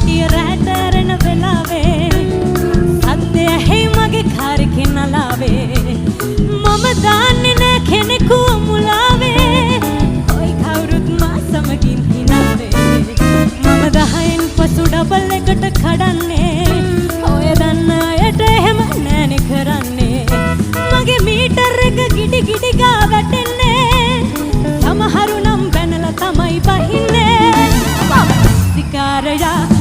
හිටිය රැටරන වෙලාවේ සද්දය ඇහි මගේ කාරේ නලාවේ මම දාන්නේ නෑ කෙනෙකු මුලාවේ කොයි කවුරුත් මා සමගින් හිනාවේ මම 10න් පසු ඩබල් එකට කඩන්නේ ඔය දන්න අයට එහෙම නෑනේ කරන්නේ මගේ මීටර් එක ගිඩි ගිඩි ගා වැටෙන්නේ සමහරු නම් බැනලා තමයි බහින්නේ සිකාරයා